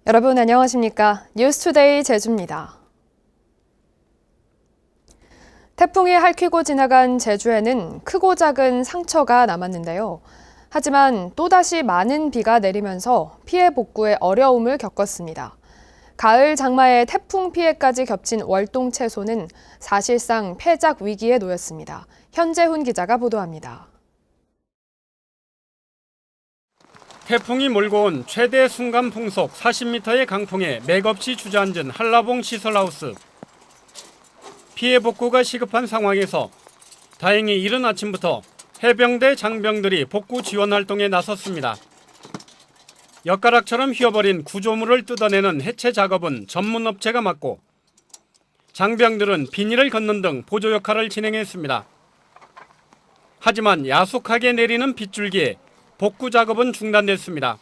여러분 안녕하십니까? 뉴스투데이 제주입니다. 태풍이 핥히고 지나간 제주에는 크고 작은 상처가 남았는데요. 하지만 또다시 많은 비가 내리면서 피해 복구에 어려움을 겪었습니다. 가을 장마에 태풍 피해까지 겹친 월동 채소는 사실상 폐작 위기에 놓였습니다. 현재훈 기자가 보도합니다. 태풍이 몰고 온 최대 순간 풍속 40m의 강풍에 맥없이 주저앉은 한라봉 시설하우스. 피해 복구가 시급한 상황에서 다행히 이른 아침부터 해병대 장병들이 복구 지원 활동에 나섰습니다. 엿가락처럼 휘어버린 구조물을 뜯어내는 해체 작업은 전문 업체가 맡고 장병들은 비닐을 걷는 등 보조 역할을 진행했습니다. 하지만 야속하게 내리는 빗줄기에 복구 작업은 중단됐습니다.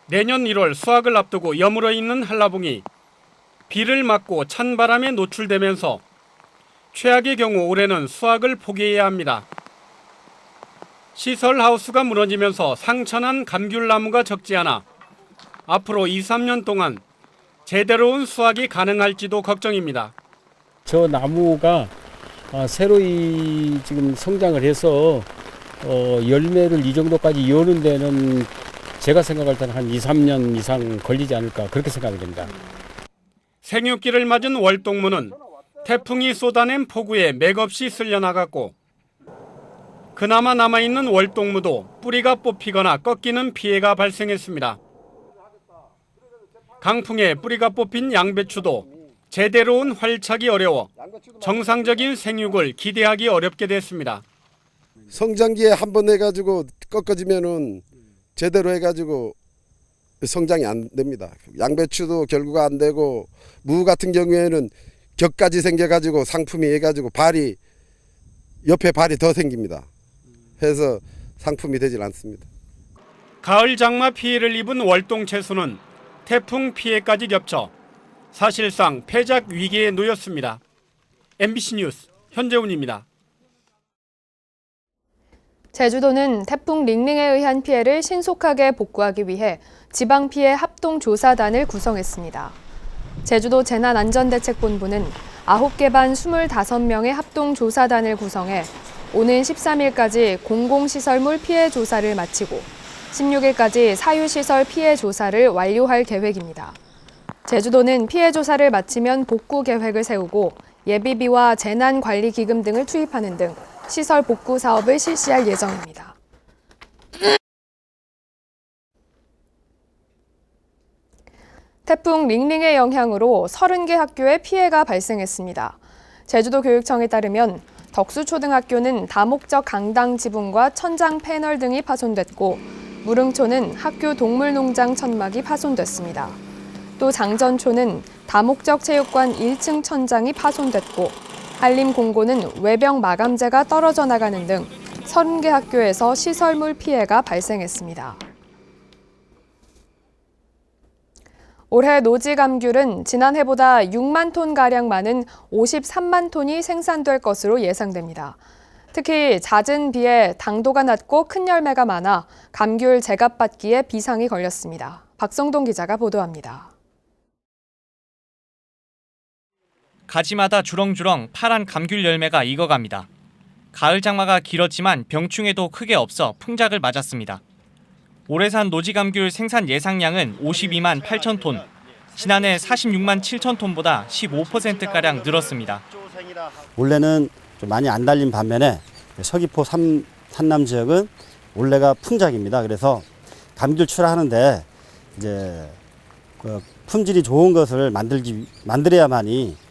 내년 1월 수확을 앞두고 여물어 있는 한라봉이 비를 맞고 찬 바람에 노출되면서 최악의 경우 올해는 수확을 포기해야 합니다. 시설 하우스가 무너지면서 상처난 감귤나무가 적지 않아 앞으로 2, 3년 동안 제대로 온 수확이 가능할지도 걱정입니다. 저 나무가 새로이 지금 성장을 해서 열매를 이 정도까지 여는 데는 제가 생각할 때는 한 2, 3년 이상 걸리지 않을까 그렇게 생각이 됩니다. 생육기를 맞은 월동무는 태풍이 쏟아낸 폭우에 맥없이 쓸려나갔고 그나마 남아있는 월동무도 뿌리가 뽑히거나 꺾이는 피해가 발생했습니다. 강풍에 뿌리가 뽑힌 양배추도 제대로 온 활착이 어려워 정상적인 생육을 기대하기 어렵게 됐습니다. 성장기에 한번 해가지고 꺾어지면은 제대로 해가지고 성장이 안 됩니다. 양배추도 결국 안 되고 무 같은 경우에는 격까지 생겨가지고 상품이 해가지고 발이 옆에 발이 더 생깁니다. 해서 상품이 되질 않습니다. 가을 장마 피해를 입은 월동 채소는 태풍 피해까지 겹쳐 사실상 폐작 위기에 놓였습니다. MBC 뉴스 현재훈입니다. 제주도는 태풍 링링에 의한 피해를 신속하게 복구하기 위해 지방피해 합동조사단을 구성했습니다. 제주도 재난안전대책본부는 9개 반 25명의 합동조사단을 구성해 오는 13일까지 공공시설물 피해 조사를 마치고 16일까지 사유시설 피해 조사를 완료할 계획입니다. 제주도는 피해 조사를 마치면 복구 계획을 세우고 예비비와 재난관리기금 등을 투입하는 등 시설 복구 사업을 실시할 예정입니다. 태풍 링링의 영향으로 30개 학교에 피해가 발생했습니다. 제주도 교육청에 따르면 덕수초등학교는 다목적 강당 지붕과 천장 패널 등이 파손됐고 무릉초는 학교 동물농장 천막이 파손됐습니다. 또 장전초는 다목적 체육관 1층 천장이 파손됐고 한림공고는 외벽 마감재가 떨어져 나가는 등 30개 학교에서 시설물 피해가 발생했습니다. 올해 노지 감귤은 지난해보다 6만 톤가량 많은 53만 톤이 생산될 것으로 예상됩니다. 특히 잦은 비에 당도가 낮고 큰 열매가 많아 감귤 제값받기에 비상이 걸렸습니다. 박성동 기자가 보도합니다. 가지마다 주렁주렁 파란 감귤 열매가 익어갑니다. 가을 장마가 길었지만 병충해도 크게 없어 풍작을 맞았습니다. 올해 산 노지 감귤 생산 예상량은 52만 8천 톤, 지난해 46만 7천 톤보다 15%가량 늘었습니다. 올해는 좀 많이 안 달린 반면에 서귀포 산남 지역은 올해가 풍작입니다. 그래서 감귤 출하하는데 이제 품질이 좋은 것을 만들어야만이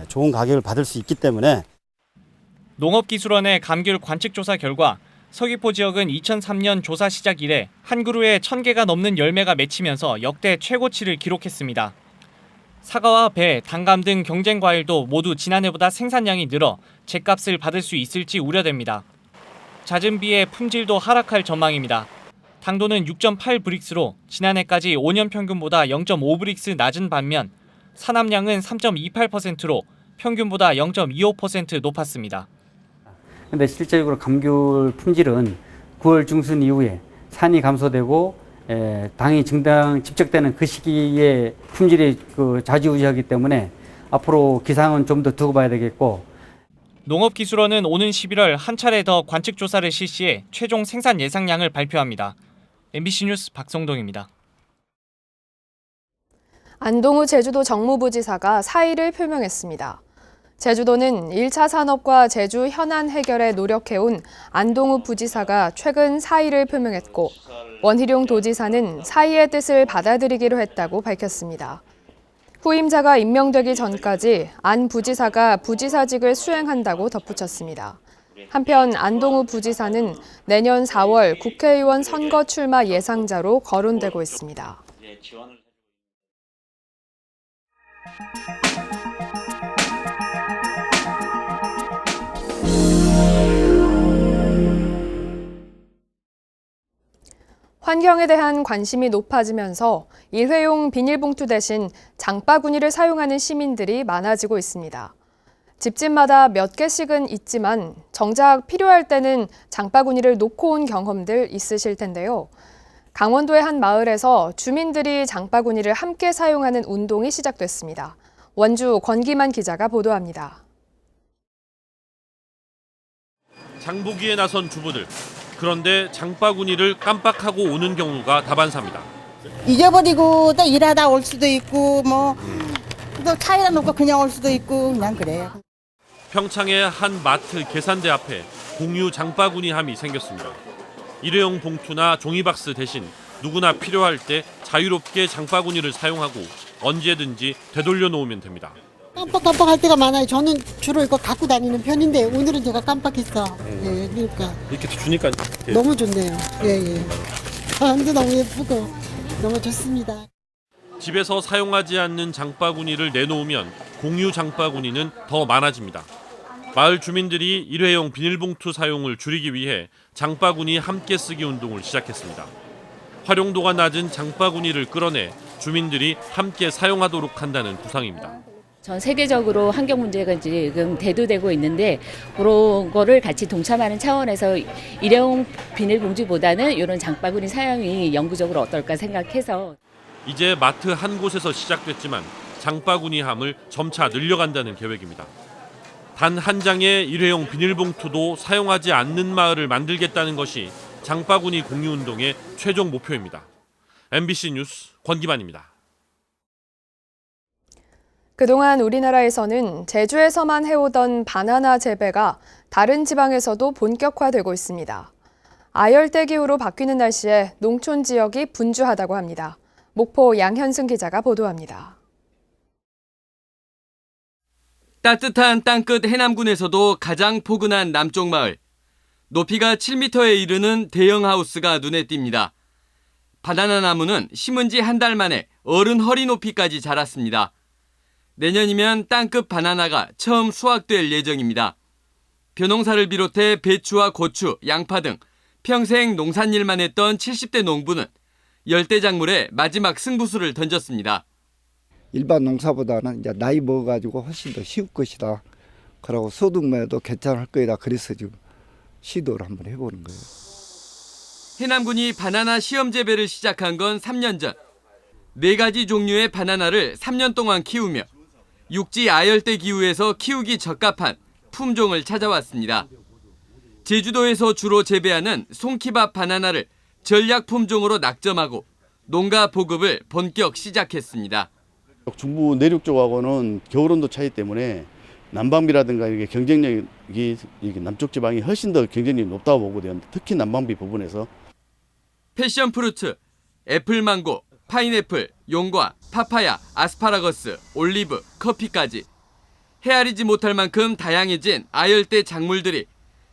좋은 가격을 받을 수 있기 때문에 농업기술원의 감귤 관측조사 결과 서귀포 지역은 2003년 조사 시작 이래 한 그루에 1,000개가 넘는 열매가 맺히면서 역대 최고치를 기록했습니다. 사과와 배, 단감 등 경쟁 과일도 모두 지난해보다 생산량이 늘어 제값을 받을 수 있을지 우려됩니다. 잦은 비에 품질도 하락할 전망입니다. 당도는 6.8 브릭스로 지난해까지 5년 평균보다 0.5 브릭스 낮은 반면 산함량은 3.28%로 평균보다 0.25% 높았습니다. 근데 실제적으로 감귤 품질은 9월 중순 이후에 산이 감소되고 당이 증당 집적되는 그 시기에 품질이 좌지우지하기 때문에 앞으로 기상은 좀 더 두고 봐야 되겠고. 농업기술원은 오는 11월 한 차례 더 관측 조사를 실시해 최종 생산 예상량을 발표합니다. MBC 뉴스 박성동입니다. 안동우 제주도 정무부지사가 사의를 표명했습니다. 제주도는 1차 산업과 제주 현안 해결에 노력해온 안동우 부지사가 최근 사의를 표명했고 원희룡 도지사는 사의의 뜻을 받아들이기로 했다고 밝혔습니다. 후임자가 임명되기 전까지 안 부지사가 부지사직을 수행한다고 덧붙였습니다. 한편 안동우 부지사는 내년 4월 국회의원 선거 출마 예상자로 거론되고 있습니다. 환경에 대한 관심이 높아지면서 일회용 비닐봉투 대신 장바구니를 사용하는 시민들이 많아지고 있습니다. 집집마다 몇 개씩은 있지만 정작 필요할 때는 장바구니를 놓고 온 경험들 있으실 텐데요. 강원도의 한 마을에서 주민들이 장바구니를 함께 사용하는 운동이 시작됐습니다. 원주 권기만 기자가 보도합니다. 장보기에 나선 주부들. 그런데 장바구니를 깜빡하고 오는 경우가 다반사입니다. 잊어버리고 또 일하다 올 수도 있고 또 차에다 놓고 그냥 올 수도 있고 그냥 그래요. 평창의 한 마트 계산대 앞에 공유 장바구니 함이 생겼습니다. 일회용 봉투나 종이박스 대신 누구나 필요할 때 자유롭게 장바구니를 사용하고 언제든지 되돌려 놓으면 됩니다. 깜빡깜빡할 때가 많아요. 저는 주로 이거 갖고 다니는 편인데 오늘은 제가 깜빡했어. 예, 그러니까 이렇게 주니까 너무 좋네요. 예. 바람도 너무 예쁘고 너무 좋습니다. 집에서 사용하지 않는 장바구니를 내놓으면 공유 장바구니는 더 많아집니다. 마을 주민들이 일회용 비닐봉투 사용을 줄이기 위해 장바구니 함께 쓰기 운동을 시작했습니다. 활용도가 낮은 장바구니를 끌어내 주민들이 함께 사용하도록 한다는 구상입니다. 전 세계적으로 환경 문제가 지금 대두되고 있는데 그런 거를 같이 동참하는 차원에서 일회용 비닐봉지보다는 이런 장바구니 사용이 영구적으로 어떨까 생각해서 이제 마트 한 곳에서 시작됐지만 장바구니 함을 점차 늘려간다는 계획입니다. 단 한 장의 일회용 비닐봉투도 사용하지 않는 마을을 만들겠다는 것이 장바구니 공유운동의 최종 목표입니다. MBC 뉴스 권기만입니다. 그동안 우리나라에서는 제주에서만 해오던 바나나 재배가 다른 지방에서도 본격화되고 있습니다. 아열대 기후로 바뀌는 날씨에 농촌 지역이 분주하다고 합니다. 목포 양현승 기자가 보도합니다. 따뜻한 땅끝 해남군에서도 가장 포근한 남쪽 마을. 높이가 7m에 이르는 대형 하우스가 눈에 띕니다. 바나나 나무는 심은 지 한 달 만에 어른 허리 높이까지 자랐습니다. 내년이면 땅끝 바나나가 처음 수확될 예정입니다. 벼농사를 비롯해 배추와 고추, 양파 등 평생 농산일만 했던 70대 농부는 열대작물에 마지막 승부수를 던졌습니다. 일반 농사보다는 이제 나이 먹어가지고 훨씬 더 쉬울 것이다. 그러고 소득면에도 괜찮을 거이다. 그래서 지금 시도를 한번 해보는 거예요. 해남군이 바나나 시험 재배를 시작한 건 3년 전. 4가지 종류의 바나나를 3년 동안 키우며 육지 아열대 기후에서 키우기 적합한 품종을 찾아왔습니다. 제주도에서 주로 재배하는 송키밥 바나나를 전략 품종으로 낙점하고 농가 보급을 본격 시작했습니다. 중부 내륙 쪽하고는 겨울온도 차이 때문에 난방비라든가 이게 경쟁력이 이게 남쪽 지방이 훨씬 더 경쟁력이 높다고 보거든요. 특히 난방비 부분에서. 패션 프루트, 애플망고, 파인애플, 용과, 파파야, 아스파라거스, 올리브, 커피까지 헤아리지 못할 만큼 다양해진 아열대 작물들이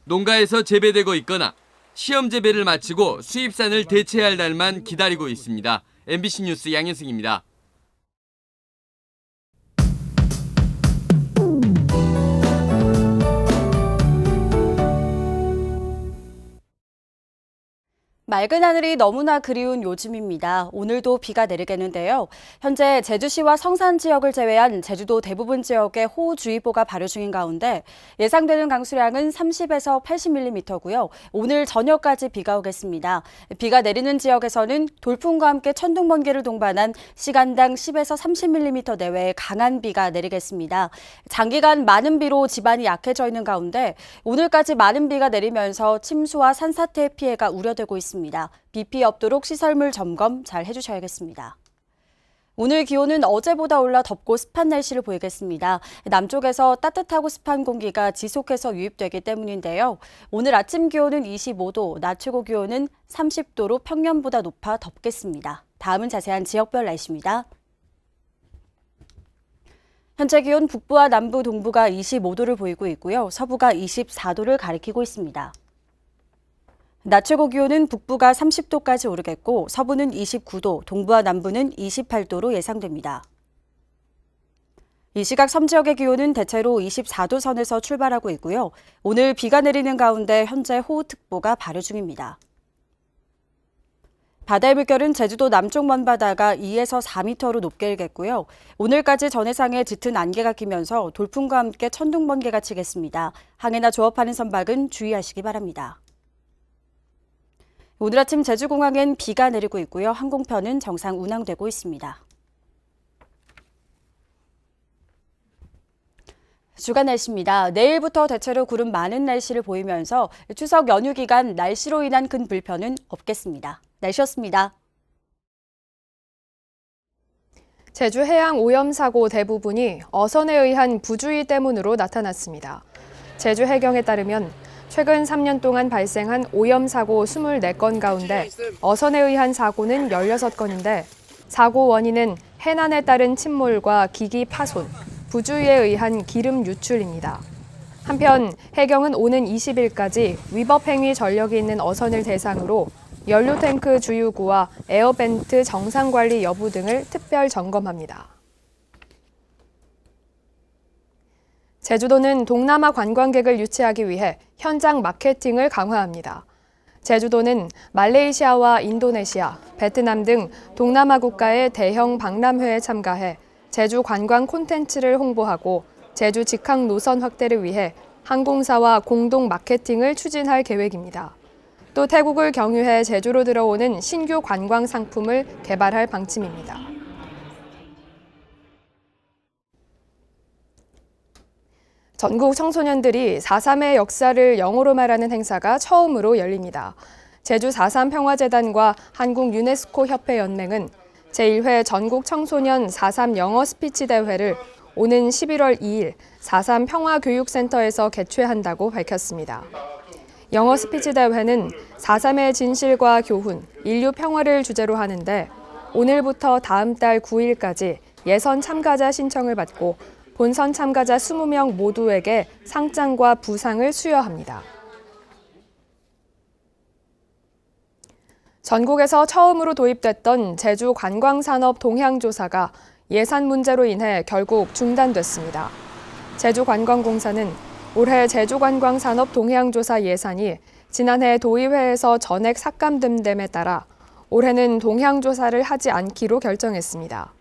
농가에서 재배되고 있거나 시험 재배를 마치고 수입산을 대체할 날만 기다리고 있습니다. MBC 뉴스 양현승입니다. 맑은 하늘이 너무나 그리운 요즘입니다. 오늘도 비가 내리겠는데요. 현재 제주시와 성산 지역을 제외한 제주도 대부분 지역에 호우주의보가 발효 중인 가운데 예상되는 강수량은 30에서 80mm고요. 오늘 저녁까지 비가 오겠습니다. 비가 내리는 지역에서는 돌풍과 함께 천둥, 번개를 동반한 시간당 10에서 30mm 내외의 강한 비가 내리겠습니다. 장기간 많은 비로 지반이 약해져 있는 가운데 오늘까지 많은 비가 내리면서 침수와 산사태 피해가 우려되고 있습니다. 비 피해 없도록 시설물 점검 잘 해주셔야겠습니다. 오늘 기온은 어제보다 올라 덥고 습한 날씨를 보이겠습니다. 남쪽에서 따뜻하고 습한 공기가 지속해서 유입되기 때문인데요. 오늘 아침 기온은 25도, 낮 최고 기온은 30도로 평년보다 높아 덥겠습니다. 다음은 자세한 지역별 날씨입니다. 현재 기온 북부와 남부, 동부가 25도를 보이고 있고요. 서부가 24도를 가리키고 있습니다. 낮 최고 기온은 북부가 30도까지 오르겠고 서부는 29도, 동부와 남부는 28도로 예상됩니다. 이 시각 섬 지역의 기온은 대체로 24도 선에서 출발하고 있고요. 오늘 비가 내리는 가운데 현재 호우특보가 발효 중입니다. 바다의 물결은 제주도 남쪽 먼바다가 2에서 4m로 높게 일겠고요. 오늘까지 전해상에 짙은 안개가 끼면서 돌풍과 함께 천둥, 번개가 치겠습니다. 항해나 조업하는 선박은 주의하시기 바랍니다. 오늘 아침 제주공항엔 비가 내리고 있고요. 항공편은 정상 운항되고 있습니다. 주간 날씨입니다. 내일부터 대체로 구름 많은 날씨를 보이면서 추석 연휴 기간 날씨로 인한 큰 불편은 없겠습니다. 날씨였습니다. 제주 해양 오염 사고 대부분이 어선에 의한 부주의 때문으로 나타났습니다. 제주 해경에 따르면 최근 3년 동안 발생한 오염 사고 24건 가운데 어선에 의한 사고는 16건인데 사고 원인은 해난에 따른 침몰과 기기 파손, 부주의에 의한 기름 유출입니다. 한편 해경은 오는 20일까지 위법 행위 전력이 있는 어선을 대상으로 연료탱크 주유구와 에어벤트 정상 관리 여부 등을 특별 점검합니다. 제주도는 동남아 관광객을 유치하기 위해 현장 마케팅을 강화합니다. 제주도는 말레이시아와 인도네시아, 베트남 등 동남아 국가의 대형 박람회에 참가해 제주 관광 콘텐츠를 홍보하고 제주 직항 노선 확대를 위해 항공사와 공동 마케팅을 추진할 계획입니다. 또 태국을 경유해 제주로 들어오는 신규 관광 상품을 개발할 방침입니다. 전국 청소년들이 4.3의 역사를 영어로 말하는 행사가 처음으로 열립니다. 제주 4.3 평화재단과 한국 유네스코 협회 연맹은 제1회 전국 청소년 4.3 영어 스피치 대회를 오는 11월 2일 4.3 평화교육센터에서 개최한다고 밝혔습니다. 영어 스피치 대회는 4.3의 진실과 교훈, 인류 평화를 주제로 하는데 오늘부터 다음 달 9일까지 예선 참가자 신청을 받고 본선 참가자 20명 모두에게 상장과 부상을 수여합니다. 전국에서 처음으로 도입됐던 제주 관광산업 동향조사가 예산 문제로 인해 결국 중단됐습니다. 제주관광공사는 올해 제주관광산업 동향조사 예산이 지난해 도의회에서 전액 삭감된 됨에 따라 올해는 동향조사를 하지 않기로 결정했습니다.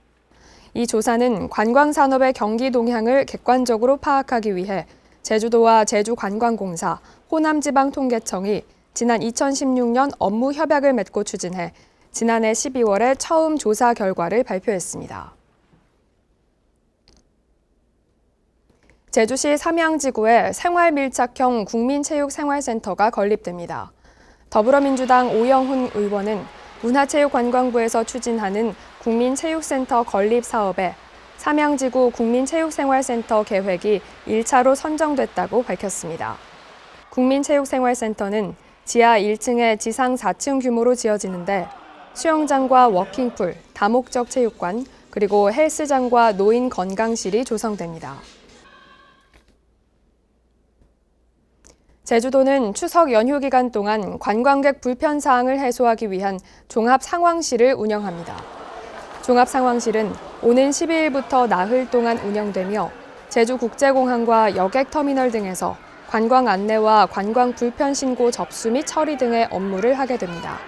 이 조사는 관광산업의 경기 동향을 객관적으로 파악하기 위해 제주도와 제주관광공사, 호남지방통계청이 지난 2016년 업무 협약을 맺고 추진해 지난해 12월에 처음 조사 결과를 발표했습니다. 제주시 삼양지구에 생활밀착형 국민체육생활센터가 건립됩니다. 더불어민주당 오영훈 의원은 문화체육관광부에서 추진하는 국민체육센터 건립 사업에 삼양지구 국민체육생활센터 계획이 1차로 선정됐다고 밝혔습니다. 국민체육생활센터는 지하 1층에 지상 4층 규모로 지어지는데 수영장과 워킹풀, 다목적 체육관, 그리고 헬스장과 노인 건강실이 조성됩니다. 제주도는 추석 연휴 기간 동안 관광객 불편 사항을 해소하기 위한 종합상황실을 운영합니다. 종합상황실은 오는 12일부터 나흘 동안 운영되며 제주국제공항과 여객터미널 등에서 관광 안내와 관광 불편 신고 접수 및 처리 등의 업무를 하게 됩니다.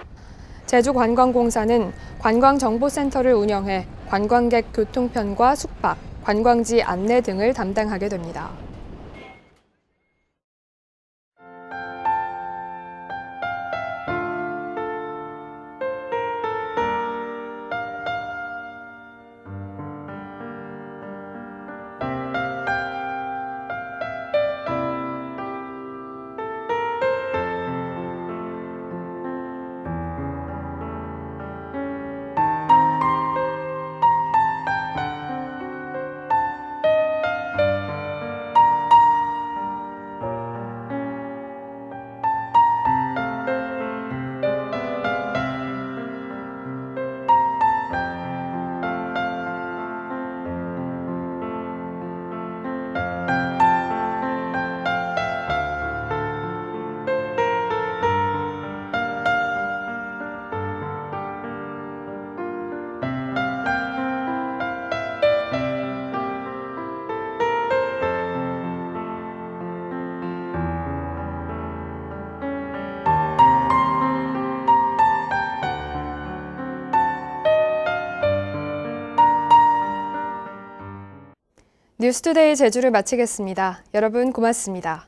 제주관광공사는 관광정보센터를 운영해 관광객 교통편과 숙박, 관광지 안내 등을 담당하게 됩니다. 뉴스투데이 제주를 마치겠습니다. 여러분 고맙습니다.